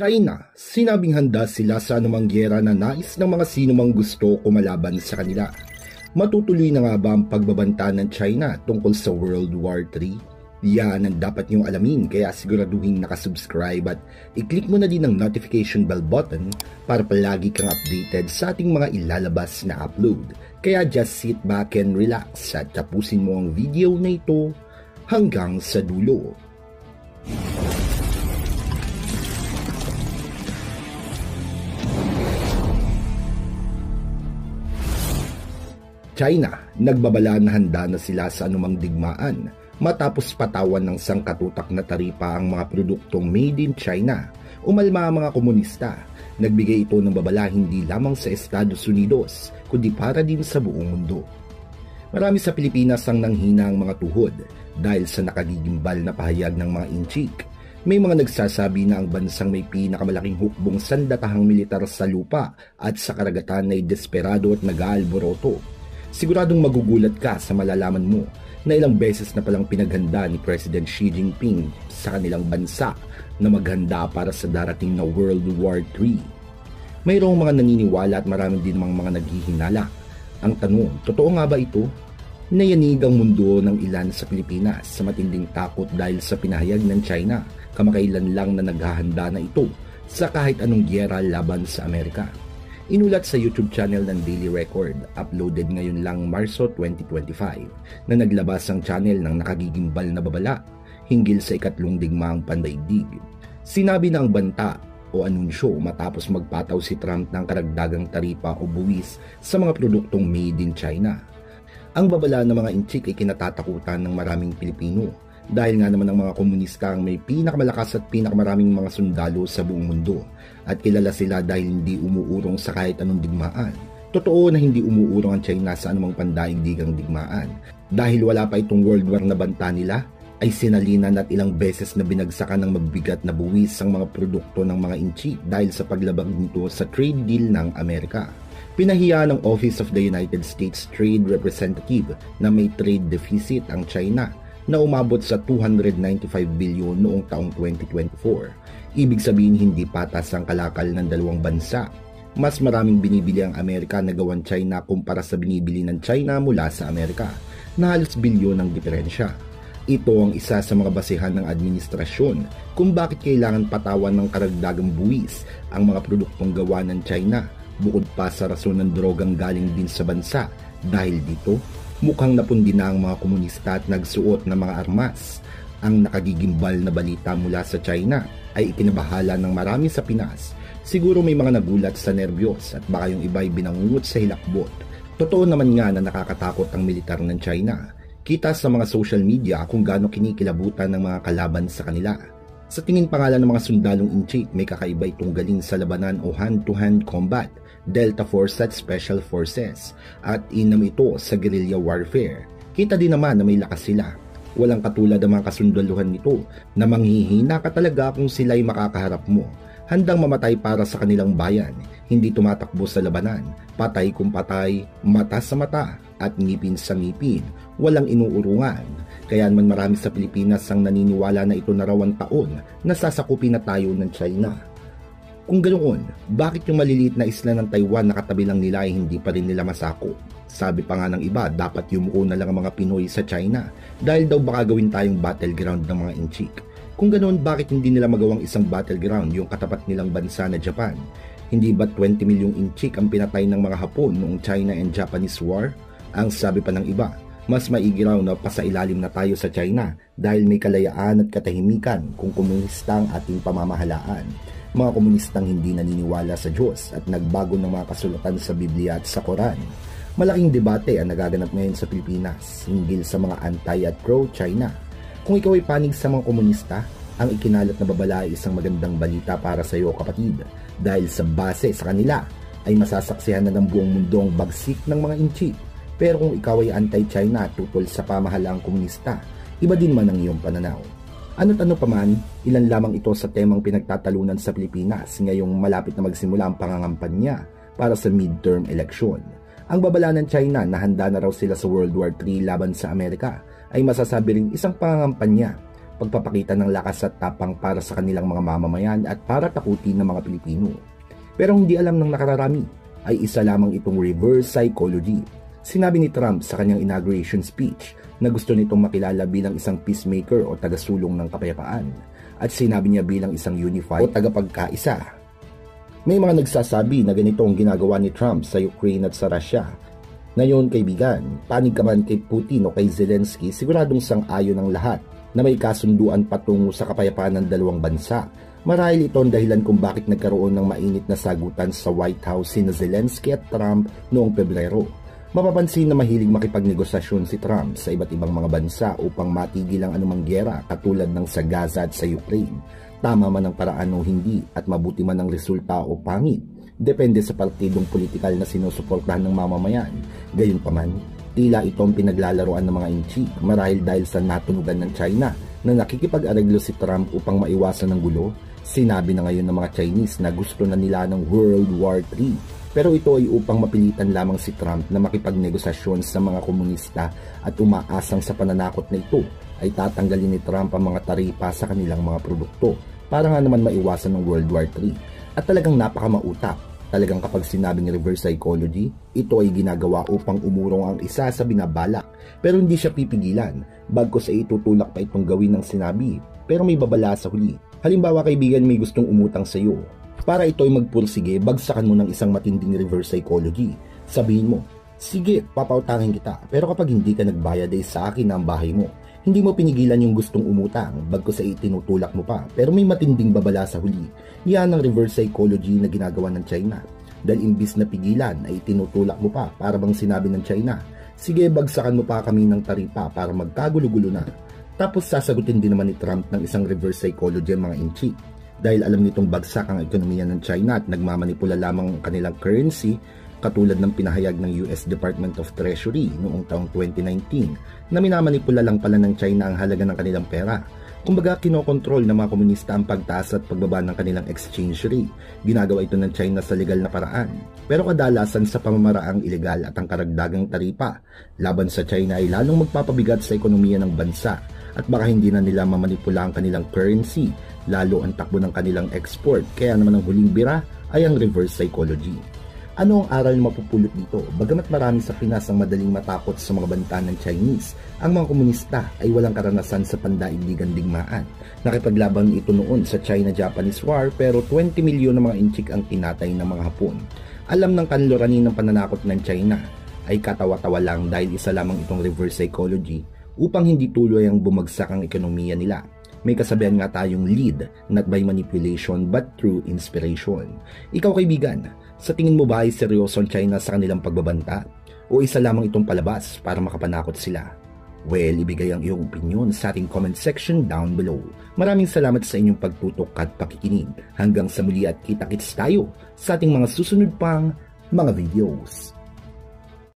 China, sinabing handa sila sa anumang gyera na nais ng mga sinumang gusto kumalaban sa kanila. Matutuloy na nga ba ang pagbabanta ng China tungkol sa World War III? Yan ang dapat niyong alamin, kaya siguraduhin nakasubscribe at i-click mo na din ang notification bell button para palagi kang updated sa ating mga ilalabas na upload. Kaya just sit back and relax at tapusin mo ang video na ito hanggang sa dulo. China, nagbabala na handa na sila sa anumang digmaan matapos patawan ng sangkatutak na taripa ang mga produktong made in China. Umalma ang mga komunista. Nagbigay ito ng babala hindi lamang sa Estados Unidos, kundi para din sa buong mundo. Marami sa Pilipinas ang nanghina ang mga tuhod dahil sa nakagigimbal na pahayag ng mga inchik. May mga nagsasabi na ang bansang may pinakamalaking hukbong sandatahang militar sa lupa at sa karagatan ay desperado at nag-aalboroto. Siguradong magugulat ka sa malalaman mo na ilang beses na palang pinaghanda ni President Xi Jinping sa kanilang bansa na maghanda para sa darating na World War III. Mayroong mga naniniwala at marami din mga naghihinala. Ang tanong, totoo nga ba ito? Nayanig ang mundo ng ilan sa Pilipinas sa matinding takot dahil sa pinahayag ng China kamakailan lang na naghahanda na ito sa kahit anong gyera laban sa Amerika. Inulat sa YouTube channel ng Daily Record, uploaded ngayon lang Marso 2025, na naglabas ang channel ng nakagigimbal na babala hinggil sa ikatlong digmaang pandaigdig. Sinabi na ang banta o anunsyo matapos magpataw si Trump ng karagdagang taripa o buwis sa mga produktong made in China. Ang babala ng mga inchik ay kinatatakutan ng maraming Pilipino dahil nga naman ang mga komunista ang may pinakamalakas at pinakamaraming mga sundalo sa buong mundo at kilala sila dahil hindi umuurong sa kahit anong digmaan. Totoo na hindi umuurong ang China sa anumang pandaigdigang digmaan. Dahil wala pa itong World War na banta nila, ay sinalinan at ilang beses na binagsakan ng magbigat na buwis ang mga produkto ng mga inchi dahil sa paglabag nito sa trade deal ng Amerika. Pinahiya ng Office of the United States Trade Representative na may trade deficit ang China na umabot sa 295 bilyon noong taong 2024. Ibig sabihin hindi patas ang kalakal ng dalawang bansa. Mas maraming binibili ang Amerika na gawan China kumpara sa binibili ng China mula sa Amerika, na halos bilyon ang diferensya. Ito ang isa sa mga basehan ng administrasyon kung bakit kailangan patawan ng karagdagang buwis ang mga produktong gawa ng China, bukod pa sa rason ng drogang galing din sa bansa. Dahil dito, mukhang napundi na ang mga komunista at nagsuot ng mga armas. Ang nakagigimbal na balita mula sa China ay ikinabahala ng marami sa Pinas. Siguro may mga nagulat sa nerbiyos at baka yung iba ay binangungot sa hilakbot. Totoo naman nga na nakakatakot ang militar ng China. Kita sa mga social media kung gaano kinikilabutan ng mga kalaban sa kanila. Sa tingin pangalan ng mga sundalong inchik, may kakaiba itong galing sa labanan o hand-to-hand combat, Delta Force at Special Forces, at inam ito sa guerrilla warfare. Kita din naman na may lakas sila. Walang katulad ang mga kasundaluhan nito na manghihina ka talaga kung sila'y makakaharap mo. Handang mamatay para sa kanilang bayan, hindi tumatakbo sa labanan, patay kung patay, mata sa mata at ngipin sa ngipin, walang inuurungan. Kaya naman marami sa Pilipinas ang naniniwala na ito na raw ang taon na sasakupin na tayo ng China. Kung ganoon, bakit yung maliliit na isla ng Taiwan na katabi lang nila ay hindi pa rin nila masakop? Sabi pa nga ng iba, dapat yumuko na lang ang mga Pinoy sa China dahil daw baka gawin tayong battleground ng mga inchik. Kung ganoon, bakit hindi nila magawang isang battleground yung katapat nilang bansa na Japan? Hindi ba 20 milyong inchik ang pinatay ng mga Hapon noong China and Japanese War? Ang sabi pa ng iba, mas maigi raw na pasailalim na tayo sa China dahil may kalayaan at katahimikan kung komunista ang ating pamamahalaan. Mga komunistang hindi naniniwala sa Diyos at nagbago ng mga kasulatan sa Biblia at sa Quran. Malaking debate ang nagaganap ngayon sa Pilipinas hinggil sa mga anti at pro-China. Kung ikaw ay panig sa mga komunista, ang ikinalat na babala ay isang magandang balita para sa iyo, kapatid, dahil sa base sa kanila ay masasaksihan na ng buong mundo ang bagsik ng mga inchi. Pero kung ikaw ay anti-China tutol sa pamahalaang komunista, iba din man ang iyong pananaw. Ano't ano pa man, ilan lamang ito sa temang pinagtatalunan sa Pilipinas ngayong malapit na magsimula ang pangangampanya para sa midterm election. Ang babala ng China na handa na raw sila sa World War III laban sa Amerika ay masasabi ring isang pangangampanya pagpapakita ng lakas at tapang para sa kanilang mga mamamayan at para takutin ng mga Pilipino. Pero hindi alam ng nakararami ay isa lamang itong reverse psychology. Sinabi ni Trump sa kanyang inauguration speech na gusto nitong makilala bilang isang peacemaker o tagasulong ng kapayapaan at sinabi niya bilang isang unified o tagapagkaisa. May mga nagsasabi na ganito ang ginagawa ni Trump sa Ukraine at sa Russia. Ngayon kaibigan, panig ka man kay Putin o kay Zelensky, siguradong sang-ayon ng lahat na may kasunduan patungo sa kapayapaan ng dalawang bansa. Marahil ito ang dahilan kung bakit nagkaroon ng mainit na sagutan sa White House sina Zelensky at Trump noong Pebrero. Mapapansin na mahilig makipagnegosasyon si Trump sa iba't ibang mga bansa upang matigil ang anumang giyera katulad ng sa Gaza at sa Ukraine. Tama man ang paraan o hindi at mabuti man ang resulta o pangit, depende sa partidong politikal na sinusuportahan ng mamamayan. Gayunpaman, tila itong pinaglalaroan ng mga inchik marahil dahil sa natunugan ng China na nakikipag-areglo si Trump upang maiwasan ng gulo. Sinabi na ngayon ng mga Chinese na gusto na nila ng World War III. Pero ito ay upang mapilitan lamang si Trump na makipagnegosasyon sa mga komunista at umaasang sa pananakot na ito ay tatanggalin ni Trump ang mga taripa sa kanilang mga produkto para nga naman maiwasan ng World War III. At talagang napakamautak. Talagang kapag sinabing reverse psychology, ito ay ginagawa upang umurong ang isa sa binabalak pero hindi siya pipigilan bagkus ay itutulak pa itong gawin ng sinabi pero may babala sa huli. Halimbawa kaibigan, may gustong umutang sa iyo. Para ito ay magpursige, bagsakan mo ng isang matinding reverse psychology. Sabihin mo, sige, papautangin kita pero kapag hindi ka nagbayad ay sa akin ang bahay mo. Hindi mo pinigilan yung gustong umutang, bagkus ay itinutulak mo pa, pero may matinding babala sa huli. Yan ang reverse psychology na ginagawa ng China. Dahil imbis na pigilan ay itinutulak mo pa para bang sinabi ng China, sige bagsakan mo pa kami ng taripa para magkagulo-gulo na. Tapos sasagutin din naman ni Trump ng isang reverse psychology ang mga inchi. Dahil alam nitong bagsak ang ekonomiya ng China at nagmamanipula lamang ang kanilang currency, katulad ng pinahayag ng US Department of Treasury noong taong 2019 na minamanipula lang pala ng China ang halaga ng kanilang pera. Kumbaga kinokontrol ng mga komunista ang pagtaas at pagbaba ng kanilang exchange rate. Ginagawa ito ng China sa legal na paraan. Pero kadalasan sa pamamaraang ilegal at ang karagdagang taripa laban sa China ay lalong magpapabigat sa ekonomiya ng bansa at baka hindi na nila mamanipula ang kanilang currency, lalo ang takbo ng kanilang export. Kaya naman ang huling bira ay ang reverse psychology. Ano ang aral na mapupulot dito? Bagamat marami sa Pinas ang madaling matakot sa mga banta ng Chinese, ang mga komunista ay walang karanasan sa pandaigdigang digmaan. Nakipaglaban ito noon sa China-Japanese War pero 20 milyon na mga inchik ang tinatay ng mga Hapon. Alam ng kanlurani ng pananakot ng China ay katawa-tawa lang dahil isa lamang itong reverse psychology upang hindi tuloy ang bumagsak ang ekonomiya nila. May kasabihan nga tayong lead not by manipulation but through inspiration. Ikaw kaibigan, sa tingin mo ba ay seryoso ang China sa kanilang pagbabanta? O isa lamang itong palabas para makapanakot sila? Well, ibigay ang iyong opinion sa ating comment section down below. Maraming salamat sa inyong pagtutok at pakikinig. Hanggang sa muli at kita-kits tayo sa ating mga susunod pang mga videos.